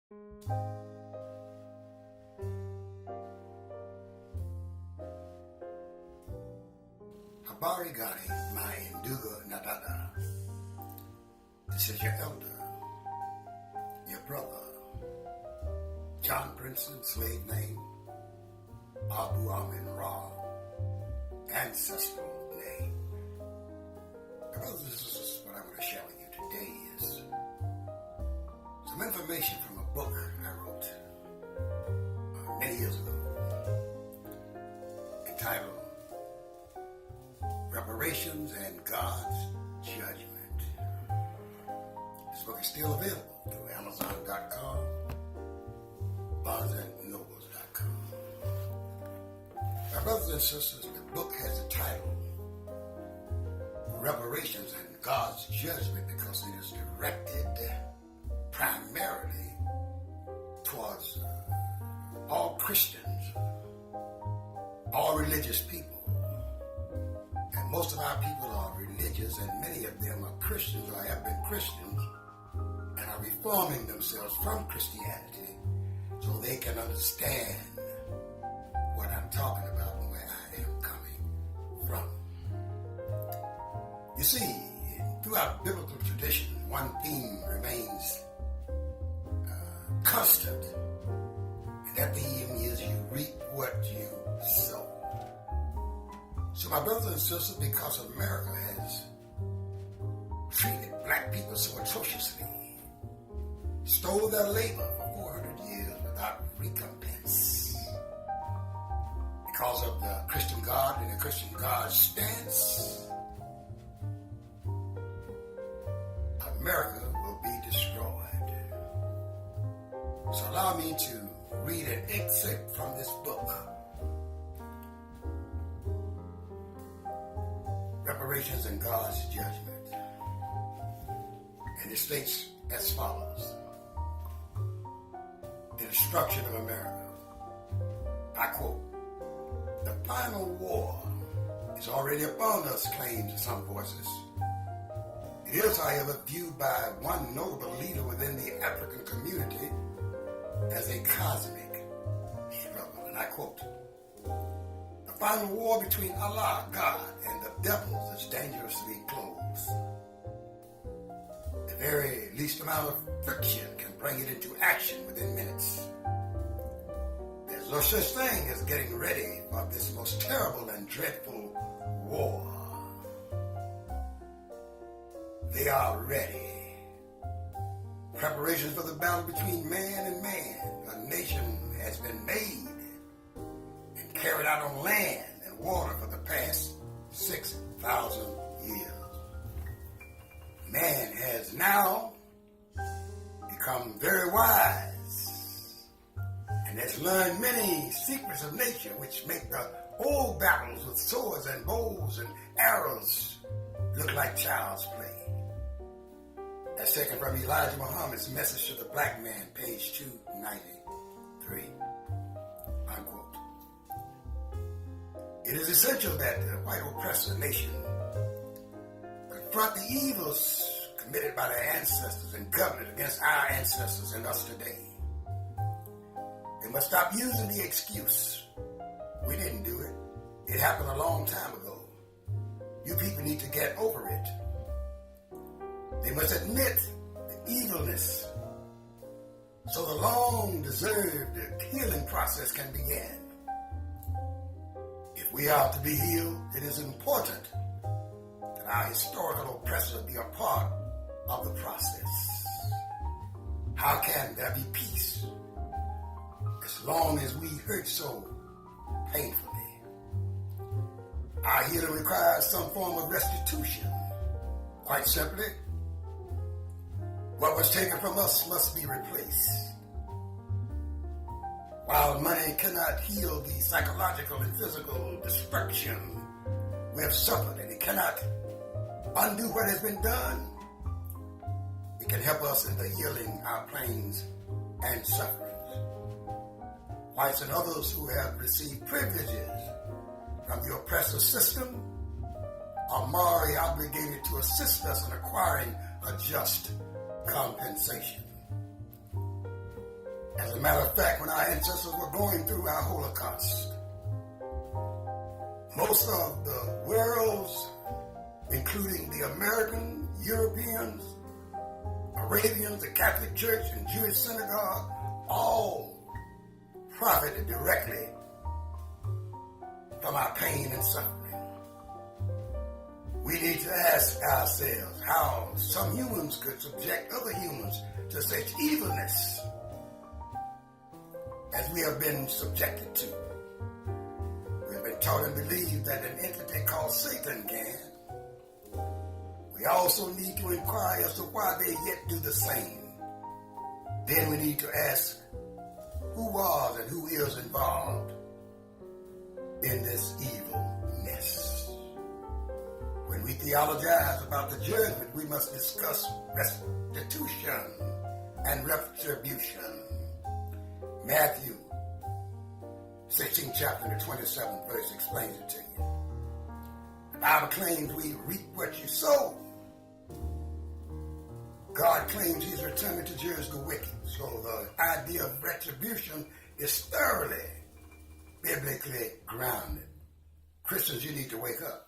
Habari gani mai ndugu na dada. This is your elder, your brother, John Princeton, slave name, Abu Amin Ra, ancestral name. My brothers and sisters, what I'm going to share with you today is some information from a book I wrote many years ago entitled Reparations and God's Judgment. This book is still available through Amazon.com, BarnesandNobles.com. My brothers and sisters, the book has the title Reparations and God's Judgment because it is directed primarily towards all Christians, all religious people. And most of our people are religious, and many of them are Christians or have been Christians and are reforming themselves from Christianity so they can understand what I'm talking about and where I am coming from. You see, throughout biblical tradition, one theme remains constant, and that theme is you reap what you sow. So my brothers and sisters, because America has treated black people so atrociously, stole their labor for 400 years without recompense, because of the Christian God and the Christian God's stance, America will be destroyed. So allow me to read an excerpt from this book, Reparations and God's Judgment. And it states as follows: The destruction of America. I quote, "The final war is already upon us," claims some voices. It is, however, viewed by one notable leader within the African community as a cosmic struggle. And I quote, "The final war between Allah, God, and the devils is dangerously close. The very least amount of friction can bring it into action within minutes. There's no such thing as getting ready for this most terrible and dreadful war. They are ready. Preparations for the battle between man and man. A nation has been made and carried out on land and water for the past 6,000 years. Man has now become very wise and has learned many secrets of nature which make the old battles with swords and bows and arrows look like child's play." That's taken from Elijah Muhammad's Message to the Black Man, page 293. Unquote. It is essential that the white oppressor nation confront the evils committed by their ancestors and governors against our ancestors and us today. They must stop using the excuse, "We didn't do it. It happened a long time ago. You people need to get over it." They must admit the evilness so the long-deserved healing process can begin. If we are to be healed, it is important that our historical oppressors be a part of the process. How can there be peace as long as we hurt so painfully? Our healing requires some form of restitution. Quite simply, what was taken from us must be replaced. While money cannot heal the psychological and physical destruction we have suffered, and it cannot undo what has been done, it can help us in the healing our pains and sufferings. Whites and others who have received privileges from the oppressive system are morally obligated to assist us in acquiring a just compensation. As a matter of fact, when our ancestors were going through our Holocaust, most of the world's, including the American, Europeans, Arabians, the Catholic Church, and Jewish synagogue, all profited directly from our pain and suffering. We need to ask ourselves how some humans could subject other humans to such evilness as we have been subjected to. We have been taught and believed that an entity called Satan can. We also need to inquire as to why they yet do the same. Then we need to ask who was and who is involved in this evilness. When we theologize about the judgment, we must discuss restitution and retribution. Matthew 16 chapter, the 27th verse explains it to you. The Bible claims we reap what you sow. God claims he's returning to judge the wicked. So the idea of retribution is thoroughly biblically grounded. Christians, you need to wake up.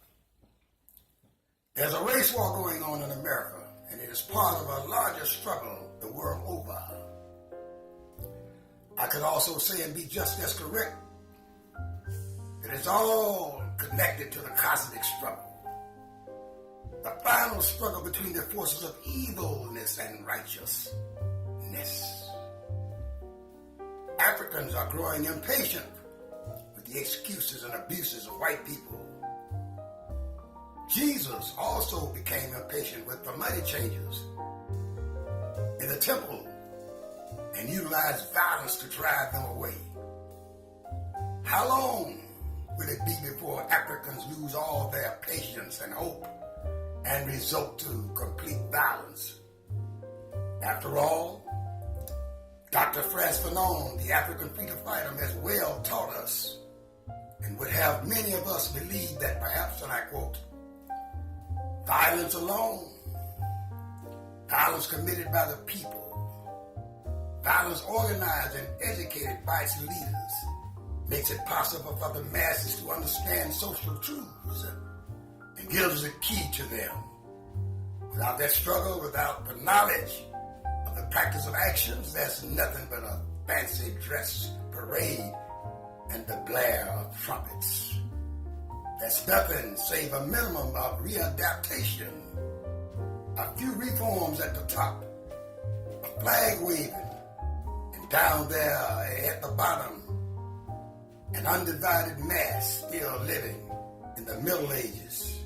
There's a race war going on in America, and it is part of a larger struggle the world over. I could also say and be just as correct that it's all connected to the cosmic struggle. The final struggle between the forces of evilness and righteousness. Africans are growing impatient with the excuses and abuses of white people. Jesus also became impatient with the money changers in the temple and utilized violence to drive them away. How long will it be before Africans lose all their patience and hope and resort to complete violence? After all, Dr. Frantz Fanon, the African freedom fighter, has well taught us and would have many of us believe that perhaps, and I quote, violence alone, violence committed by the people, violence organized and educated by its leaders, makes it possible for the masses to understand social truths and gives the key to them. Without that struggle, without the knowledge of the practice of actions, there's nothing but a fancy dress parade and the blare of trumpets. That's nothing save a minimum of readaptation, a few reforms at the top, a flag waving, and down there at the bottom, an undivided mass still living in the Middle Ages,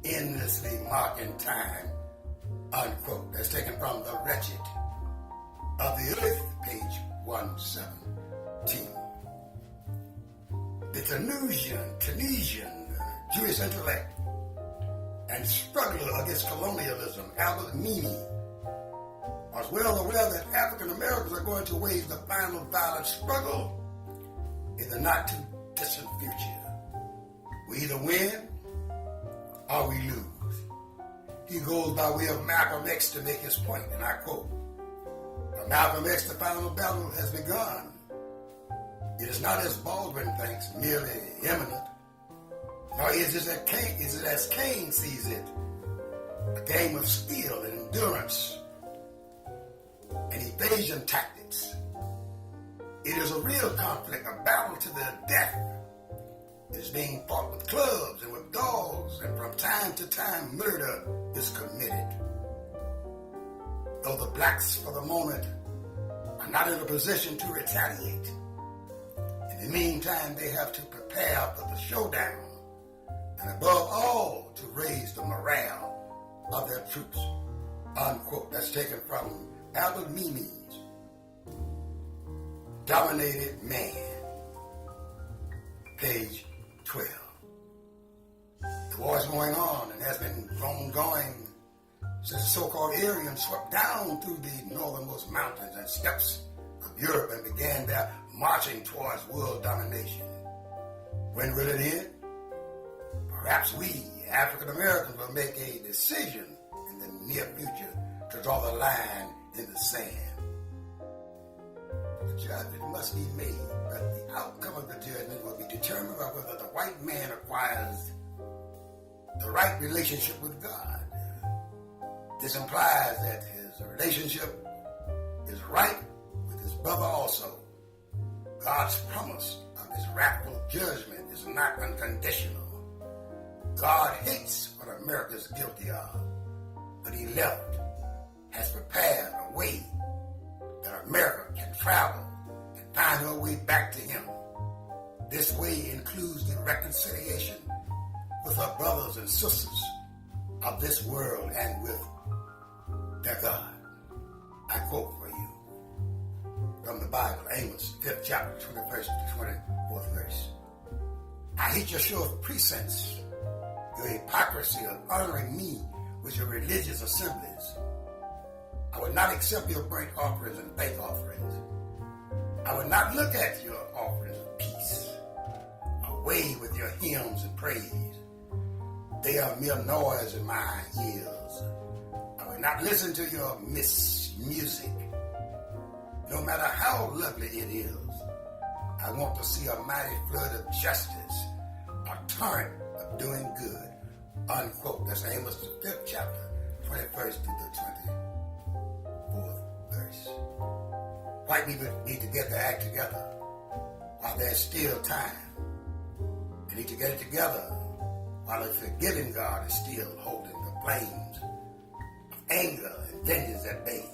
endlessly marking time, unquote. That's taken from The Wretched of the Earth, page 117. The Tunisian Jewish intellect and struggler against colonialism, Albert Memmi, was well aware that African Americans are going to wage the final violent struggle in the not too distant future. We either win or we lose. He goes by way of Malcolm X to make his point, and I quote, "For Malcolm X, the final battle has begun. It is not, as Baldwin thinks, merely imminent, nor is it as Cain sees it, a game of skill and endurance and evasion tactics. It is a real conflict, a battle to the death. It is being fought with clubs and with dogs, and from time to time murder is committed. Though the blacks, for the moment, are not in a position to retaliate, in the meantime, they have to prepare for the showdown, and above all, to raise the morale of their troops," unquote. That's taken from Albert Memmi's Dominated Man, page 12. The war is going on and has been going since the so-called Aryans swept down through the northernmost mountains and steppes of Europe and began their marching towards world domination. When will it end? Perhaps we, African Americans, will make a decision in the near future to draw the line in the sand. the judgment must be made, but the outcome of the judgment will be determined by whether the white man acquires the right relationship with God. This implies that his relationship is right with his brother also. God's promise of his wrathful judgment is not unconditional. God hates what America is guilty of, but he has prepared a way that America can travel and find her way back to him. This way includes the reconciliation with our brothers and sisters of this world and with their God. I quote for you from the Bible, Amos, 5th chapter, 21st to 24th verse. I hate your show of pretense, your hypocrisy of honoring me with your religious assemblies. I would not accept your burnt offerings and thank offerings. I would not look at your offerings of peace. Away with your hymns and praise. They are mere noise in my ears. I will not listen to your music. No matter how lovely it is, I want to see a mighty flood of justice, a torrent of doing good. Unquote. That's Amos, the 5th chapter, 21st to the 24th verse. White people need to get their act together while there's still time. They need to get it together while the forgiving God is still holding the flames of anger and vengeance at bay.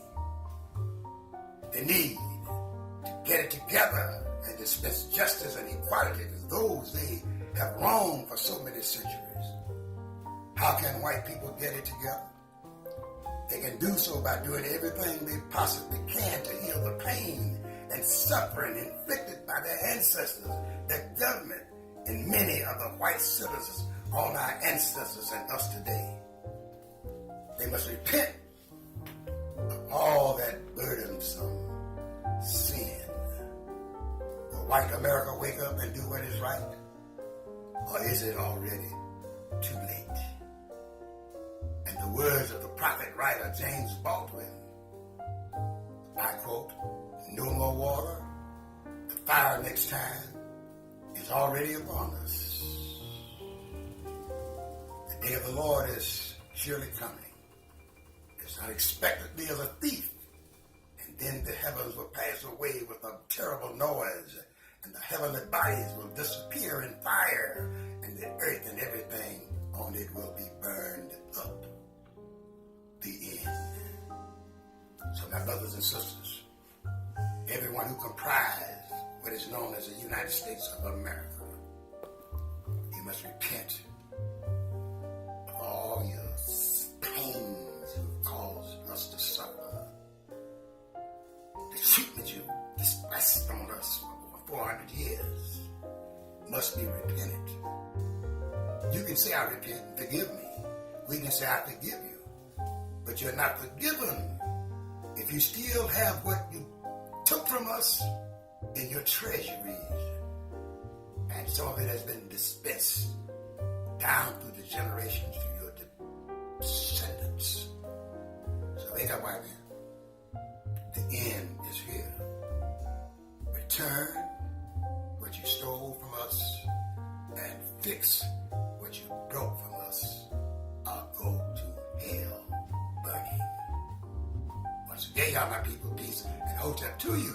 They need to get it together and dispense justice and equality to those they have wronged for so many centuries. How can white people get it together? They can do so by doing everything they possibly can to heal the pain and suffering inflicted by their ancestors, their government, and many of the white citizens on our ancestors and us today. They must repent of all that burdensome sin. Will white America wake up and do what is right? Or is it already too late? And the words of the prophet writer James Baldwin, I quote, no more water, the fire next time is already upon us. The day of the Lord is surely coming. It's unexpectedly as a thief. And then the heavens will pass away with a terrible noise, and the heavenly bodies will disappear in fire, and the earth and everything on it will be burned up. The end. So my brothers and sisters, everyone who comprise what is known as the United States of America, you must repent of all your pains you've caused us to suffer. The treatment you dispensed on us for 400 years must be repented. You can say, I repent, forgive me. We can say, I forgive you. But you're not forgiven if you still have what you took from us in your treasuries. And some of it has been dispensed down through the generations to your descendants. So wake up, white man. The end is here. Return what you stole from us and fix what you broke from us, or go to hell burning. Once again, y'all my people, peace and hotep to you.